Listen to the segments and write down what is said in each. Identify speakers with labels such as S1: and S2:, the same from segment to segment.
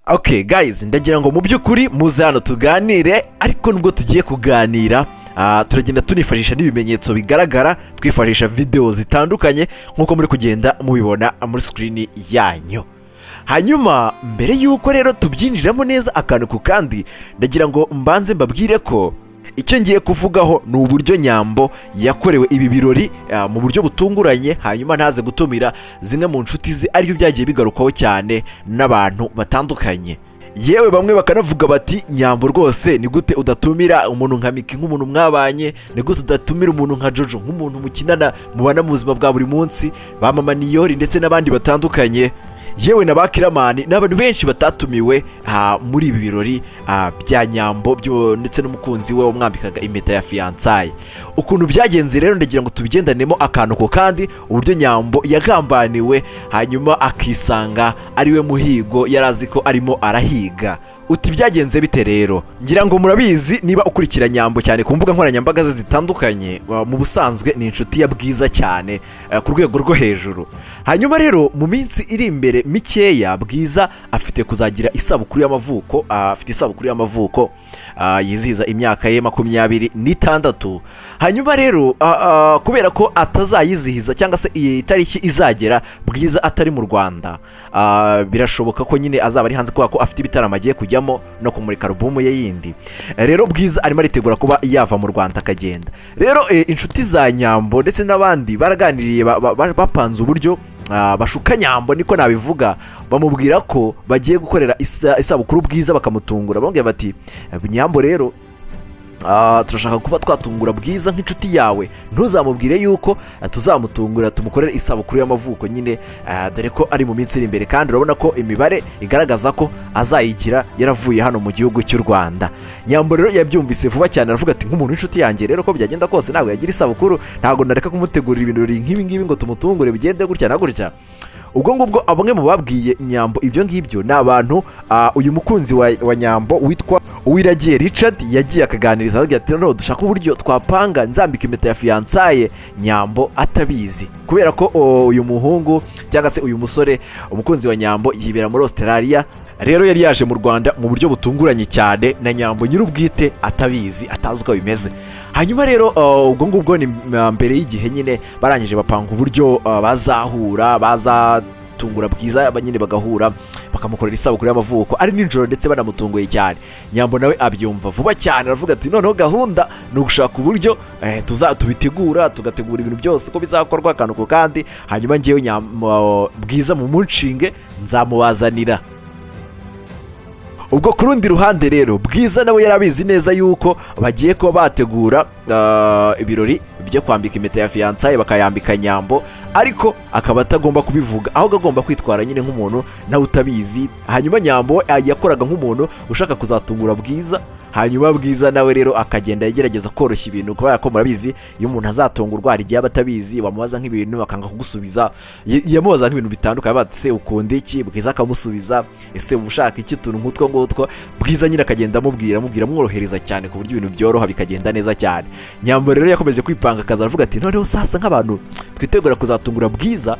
S1: Okay guys, ndagira ngo mu by'ukuri muze hano tuganire, ariko nubwo tugiye kuganira turagenda tunifashisha n'ibimenyetso bigaragara, twifashisha video zitandukanye nkuko muri kugenda mubibona muri screen yanyu. Hanyuma mbere yuko rero tubyinjiramo neza akantu ku kandi, ndagira ngo mbanze mbabwire ko icyo ngiye kuvugaho ni uburyo Nyambo yakorewe ibi birori mu buryo butunguranye, hanyuma ntaze gutumira zimwe mu nshuti ze, aribyo byagiye bigarukaho cyane n'abantu batandukanye. Yewe bamwe bakanavuga bati Nyambo rwose ni gute udatumira umuntu nka Miki nk'umuntu mwabanye, ni gute udatumira umuntu nka Jojo nk'umuntu mukinana mubana mu buzima bwa buri munsi, ba Mama Niyori ndetse n'abandi batandukanye, yewe na Bakiramani n'abantu benshi batatumiwe muri ibi birori bya Nyambo ndetse n'umukunzi we wamwambikaga impeta ya fiançailles. Ukuntu byagenze rero ndagira ngo tubigendanemo akantu ko kandi, uburyo Nyambo yagambaniwe hanyuma akisanga ari we muhigo yarazi ko arimo arahiga. Uti byagenze bite rero? Ngira ngo murabizi niba ukurikira Nyambo cyane ku mbuga nkoranyambaga ze zitandukanye, mu busanzwe ni inshuti ya Bwiza cyane ku rwego rwo hejuru. Hanyuma rero mu minsi iri imbere mikeya, Bwiza afite kuzagira isabukuru y'amavuko, yizihiza imyaka ye 26. Hanyuma rero kubera ko atazayizihiza cyangwa se iyi tariki izagera Bwiza atari mu Rwanda, birashoboka ko nyine azaba ari hanze kubera ko afite ibitaramo agiye kujyamo no kumurika album ye yindi. Rero Bwiza arimo aritegura kuba yava mu Rwanda akagenda. Rero inshuti za Nyambo ndetse n'abandi baraganiriye, bapanze uburyo bashuka Nyambo, niko nabivuga, bamubwira ko bagiye gukorera isabukuru Bwiza, bakamutungura bamubwira bati Nyambo rero turashaka kuba twatungura Bwiza nk'inshuti yawe, ntuzamubwire yuko tuzamutungura tumukorera isabukuru y'amavuko nyine, dore ko ari mu minsi iri imbere, kandi urabona ko imibare igaragaza ko azayigira yaravuye hano mu gihugu cy'u Rwanda. Nyambo rero yabyumvise vuba cyane, aravuga ati nk'umuntu w'inshuti yanjye rero ko byagenda kose ntabwo yagira isabukuru, ntabwo nareka kumutegurira ibintu nk'ibi ngibi ngo tumutungure bigende gutya na gutya. Ubwo ngubwo bamwe mu babwiye Nyambo ibyo ngibyo ni abantu, uyu mukunzi wa Nyambo witwa Uwiragiye Richard yagiye akaganiriza avuga ati no dushaka uburyo twapanga nzambika impeta ya fiançailles Nyambo atabizi, kubera ko uyu muhungu cyangwa se uyu musore umukunzi wa Nyambo yibera muri Australia. Rero yari yaje mu Rwanda mu buryo butunguranye cyane, na Nyambo nyir'ubwite atabizi, atazi uko bimeze. Hanyuma rero ubwo ngubwo ni mbere y'igihe nyine barangije bapanga uburyo bazahura, bazatungura Bwiza nyine bagahura bakamukorera isabukuru y'amavuko ari nijoro ndetse banamutunguye cyane. Nyambo nawe abyumva vuba cyane, aravuga ati noneho gahunda ni ugushaka uburyo tubitegura, tugategura ibintu byose ko bizakorwa akantu ko kandi, hanyuma ngewe Bwiza mu munshinge nzamubazanira. Ubwo ku rundi ruhande rero Bwiza nawe yarabizi neza yuko bagiye kuba bategura ibirori byo kwambika impeta ya fiançailles bakayambika Nyambo, ariko akaba atagomba kubivuga, ahubwo agomba kwitwara nyine nk'umuntu nawe utabizi. Hanyuma Nyambo yakoraga nk'umuntu ushaka kuzatungura Bwiza, hanyuma Bwiza nawe rero akagenda yegerageza koroshya ibintu, kubera ko murabizi iyo umuntu azatungurwa hari igihe batabizi, bamubaza nk'ibintu akanga kugusubiza, yamubaza nk'ibintu bitandukanye, bati se ukunda iki, Bwiza akamusubiza ese ushaka iki, tuntu nk'utwo ngutwo. Bwiza nyine akagenda amubwira mworohereza cyane ku buryo ibintu byoroha bikagenda neza cyane. Nyambo rero yakomeje kwipanga akaza aravuga ati noneho sasa nk'abantu twitegura kuzatungura Bwiza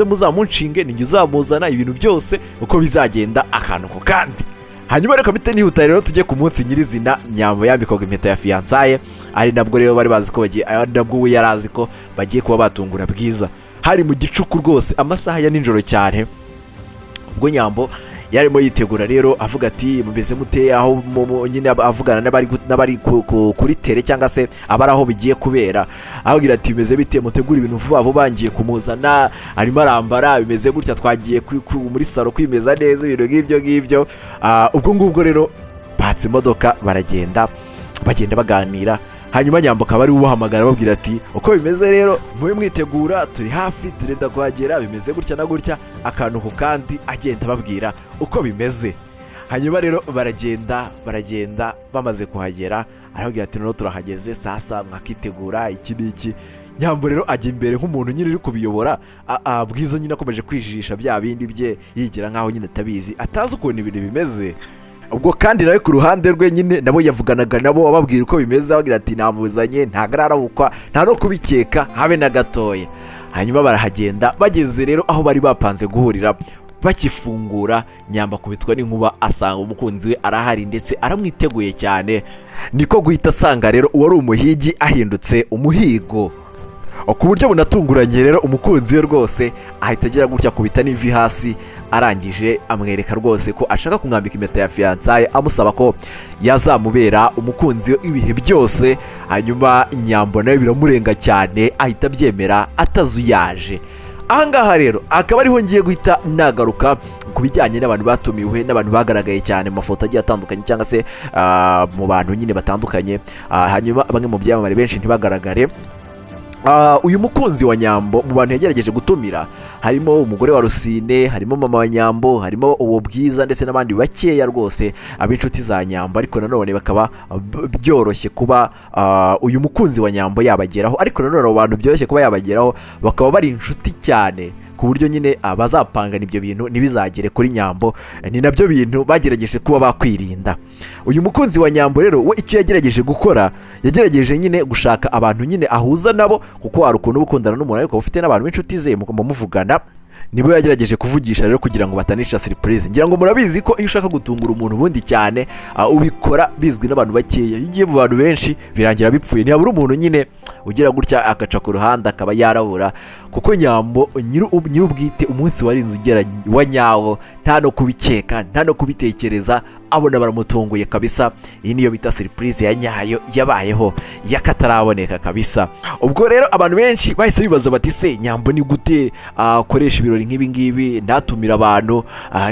S1: muzamunshinge, ninjye uzamuzana ibintu byose uko bizagenda akantu ko kandi. Hanyuma reka bite nihuta rero tujye ku munsi nyirizina Nyambo yambikwaga impeta ya fiançailles, ari nabwo rero bari bazi ko nabwo we yarazi ko bagiye kuba batungura Bwiza. Hari mu gicuku rwose amasaha ya nijoro cyane, ubwo Nyambo yarimo yitegura rero avuga ati mubeze mute, aho nyine avugana n'abari kuri tele cyangwa se abari aho bigiye kubera, avugira ati bimeze bite, mutegura ibintu vuba vuba ngiye kumuzana, arimo arambara bimeze gutya, twagiye muri salo kwimeza neza, ibintu ngibyo. Ubwo ngubwo rero batse imodoka bagenda baganira. Hanyuma Nyambo akaba ari ubahamagara babwira ati uko bimeze rero mube mwitegura, turi hafi turenda kuhagera, bimeze gutya na gutya, akantu ko kandi agenda babwira uko bimeze. Hanyuma rero baragenda bamaze kuhagera, arababwira ati noneho turahageze, sasa mwakitegura iki n'iki. Nyambo rero ajya imbere nk'umuntu nyine uri kubiyobora, Bwiza nyine akomeje kwijijisha bya bindi bye, yigira nkaho nyine atabizi, atazi ukuntu ibintu bimeze. Ubwo kandi nawe ku ruhande rwe nyine nabo yavuganaga nabo, ababwira uko bimeze, abagira ati namuzanye, ntago ararabukwa, nta no kubikeka habe na gatoya. Hanyuma barahagenda, bageze rero aho bari bapanze guhurira bakifungura Nyambo akubitwa n'inkuba asanga umukunzi we arahari ndetse aramwiteguye cyane, niko guhita asanga rero uwari umuhigi ahindutse umuhigo. Ku buryo bunatunguranye rero umukunzi we rwose ahita agira gutya kubita n'ivi hasi, arangije amwereka rwose ko ashaka kumwambika impeta ya fiyansaye, amusaba ko yazamubera umukunzi we ibihe byose. Hanyuma Nyambo nawe biramurenga cyane ahita abyemera atazuyaje. Ahangaha rero akaba ariho ngiye guhita nagaruka ku bijyanye n'abantu batumiwe n'abantu bagaragaye cyane mu mafoto agiye atandukanye cyangwa se mu bantu nyine batandukanye, hanyuma bamwe mu byamamare benshi ntibagaragare. Uyu mukunzi wa Nyambo mu bantu yagerageje gutumira harimo umugore wa Rusine, harimo mama wa Nyambo, harimo uwo Bwiza ndetse n'abandi bakeya rwose ab'inshuti za Nyambo, ariko nanone bakaba byoroshye kuba uyu mukunzi wa Nyambo yabageraho, ariko nanone abo bantu byoroshye kuba yabageraho bakaba bari inshuti cyane ku buryo nyine bazapangana ibyo bintu ntibizagere kuri Nyambo. Ni nabyo bintu bagerageje kuba bakwirinda. Uyu mukunzi wa Nyambo rero we icyo yagerageje gukora, yagerageje nyine gushaka abantu nyine ahuza nabo, kuko hari ukuntu ukundana n'umuntu ariko ufite n'abantu b'inshuti ze muvugana, nibo yagerageje kuvugisha rero kugira ngo batanisha surprise. Ngira ngo murabizi ko iyo ushaka gutungura umuntu ubundi cyane ubikora bizwi n'abantu bakeya, iyo ugiye mu bantu benshi birangira bipfuye. Ntihabura umuntu nyine ugira gutya agaca ku ruhande akaba yarabura, kuko Nyambo nyir'ubwite umunsi warinze ugera wa nyawo, nta no kubikeka nta no kubitekereza, abona baramutunguye kabisa. Iyi niyo bita surprise ya nyayo yabayeho yakataraboneka kabisa. Ubwo rero abantu benshi bahise bibaza bati se Nyambo ni gute akoresha ibirori nk'ibi ngibi ntatumira abantu,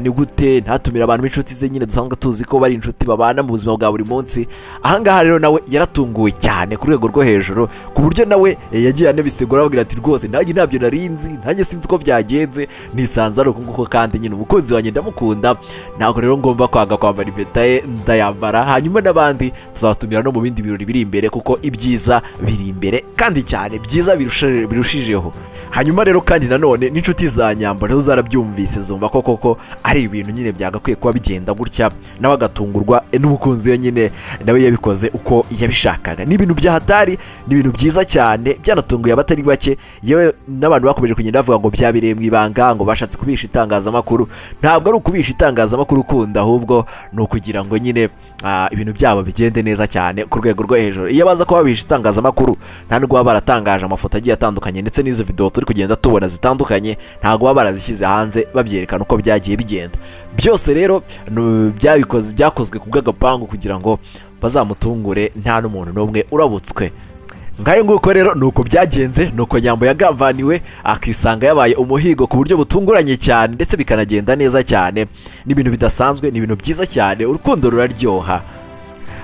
S1: ni gute ntatumira abantu b'inshuti ze nyine dusanzwe tuzi ko bari inshuti babana mu buzima bwa buri munsi. Ahangaha rero nawe yaratunguwe cyane ku rwego rwo hejuru, ku buryo nawe yagiye anabisegura avugira ati rwose nanjye ntabyo narinzi, nanjye sinzi uko byagenze, nisanze ari uko nguko, kandi nyine umukunzi wanjye ndamukunda, ntabwo rero ngomba kwambara impeta ye ndayambara. Hanyuma n'abandi tuzatumira no mu bindi birori biri imbere, kuko ibyiza biri imbere kandi cyane byiza birushijeho. Hanyuma rero kandi nanone n'inshuti za Nyambo nazo zarabyumvise, zumva ko koko ari ibintu nyine byagakwiye kuba bigenda gutya, nawe agatungurwa n'umukunzi we nyine nawe yabikoze uko yabishakaga. Ni ibintu byahatari, ni ibintu byiza cyane byanatunguye abatari bake, yewe n'abantu bakomeje kugenda bavuga ngo byabereye mu ibanga, ngo bashatse kubisha itangazamakuru. Ntabwo ari ukubisha itangazamakuru ukunda, ahubwo ni ukugira ngo nyine ibintu byabo bigende neza cyane ku rwego rwo hejuru. Iyo baza kuba babisha itangazamakuru nta nubwo baba baratangaje amafoto agiye atandukanye, ndetse n'izo video turi kugenda tubona zitandukanye ntabwo baba barazishyize hanze babyerekana uko byagiye bigenda. Byose rero byakozwe ku bw'agapangu kugira ngo bazamutungure nta n'umuntu n'umwe urabutswe. Ngayo nguko rero nuko byagenze, nuko Nyambo yagambaniwe akisanga yabaye umuhigo ku buryo butunguranye cyane, ndetse bikanagenda neza cyane. Ni ibintu bidasanzwe, ni ibintu byiza cyane, urukundo ruraryoha.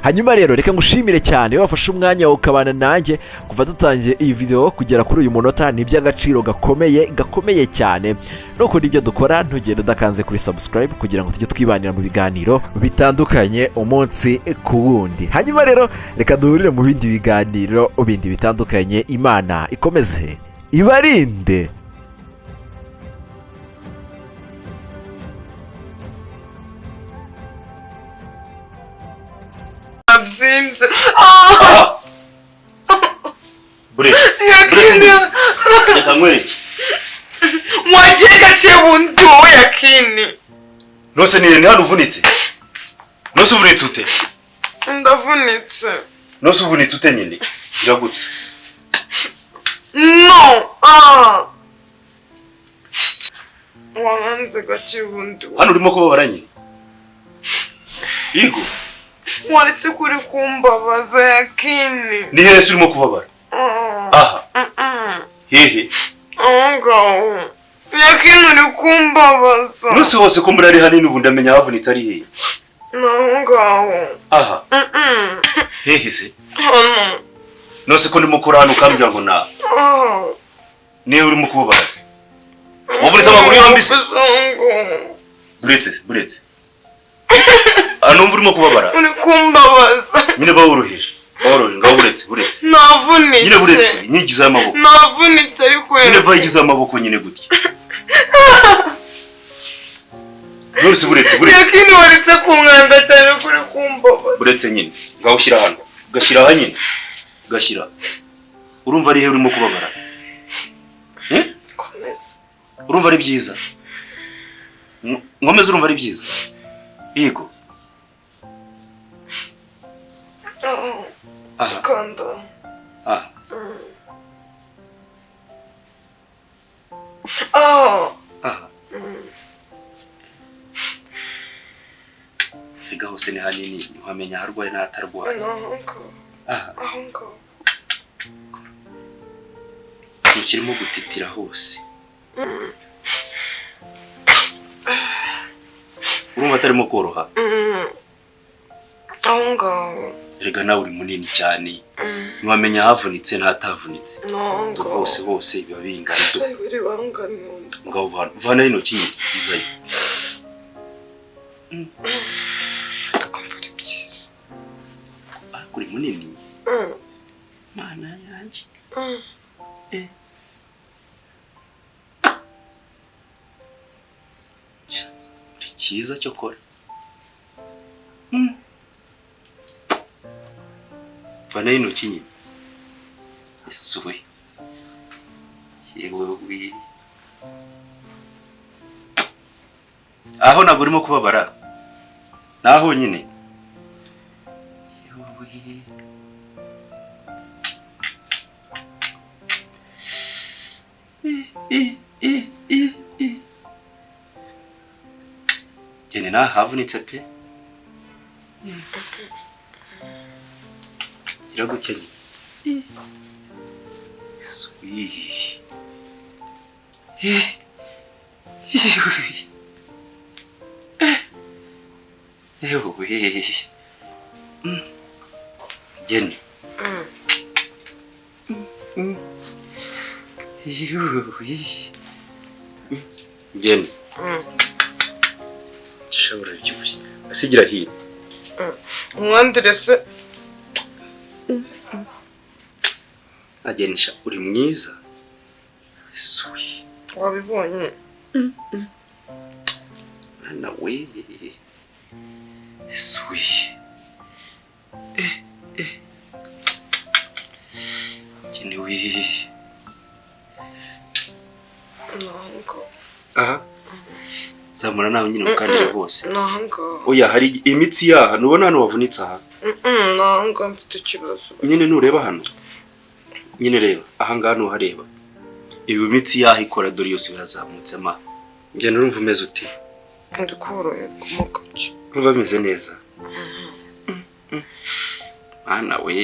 S1: Hanyuma rero reka ngushimire cyane wafashe umwanya ukabana nanjye kuva dutangiye iyi video kugera kuri uyu munota. Ni iby'agaciro gakomeye cyane. Nuko nibyo dukora, ntugende udakanze kuri subscribe kugira ngo tujye twibanira mu biganiro bitandukanye umunsi ku wundi. Hanyuma rero reka duhurire mu bindi biganiro bindi bitandukanye. Imana ikomeze ibarinde.
S2: Abzimze.
S3: Yakamwereke.
S2: Mwagiye gaciye buntu yakini.
S3: Nose ni hano uvunitse. Nose uvunitse ute?
S2: Ndavunitse.
S3: Nose uvunitse ute nyine? Gira gute?
S2: No. Wanze gaciye buntu.
S3: Hano urimo kubabara nyine. Igo.
S2: Waretse kuri kumbabaza yakini.
S3: Ni Yesu urimo kubabara. Aha. Hehe.
S2: Ngaho. Yakini uri kumbabaza.
S3: Nose hose ko muri ari hanini ubu ndamenya havunitse ari hehe.
S2: Ngaho.
S3: Aha. Hehe se.
S2: Hano.
S3: Nose ko ndimo kurana ukambya ngo na. Ni urimo kubabara. Wavunitse amaguru yombi se. Buretse. Numva urimo kubabara.
S2: Uri kumbabaza.
S3: Nyine bawuruhije. Ngaho buretse.
S2: Navunitse.
S3: Nyine buretse, nyigize amaboko.
S2: Navunitse ariko
S3: Nyine vayigize amaboko nyine gutya. Nurse buretse.
S2: Yakini waretse kumwanda cyane kuri kumbabaza.
S3: Buretse nyine. Ngaho ushyira hano. Gashyira aha nyine. Gashyira. Urumva ari he urimo kubabara?
S2: Komeza.
S3: Urumva ari byiza? nkomeze urumva ari byiza yego
S2: kanda
S3: Higa hose ni hanini ntiwamenya aho arwaye n'ahatarwaye
S2: aho ngaho
S3: kirimo gutitira hose urumva atarimo koroha
S2: aho ngaho
S3: erega nawe uri munini cyane ntiwamenya ahavunitse n'ahatavunitse hose hose biba bingana ngaho vana intoki ngizayo kuri munini mana yanjye uri cyiza cyo kora vana intoki nyine isuwe yewe aho ntabwo urimo kubabara naho nyine Jene na havunitse pe iragukenye Jene Jene shabura byushye asigira hino
S2: umwandire se
S3: agenisha uri mwiza suyi
S2: wabibonye
S3: ana we suyi Jene we
S2: nango
S3: aha zamura nawe nyine ukandire hose
S2: nango
S3: oya hari imitsi yaha nubona hano wavunitse aha
S2: nango mfite ikibazo
S3: nyine nureba hano nyine reba aha ngaha nuhareba ibi imitsi yaha ikora dore yose birazamutse ma njye nurumva umeze uti
S2: ndi koroye kumukaki
S3: urumva ameze neza ana we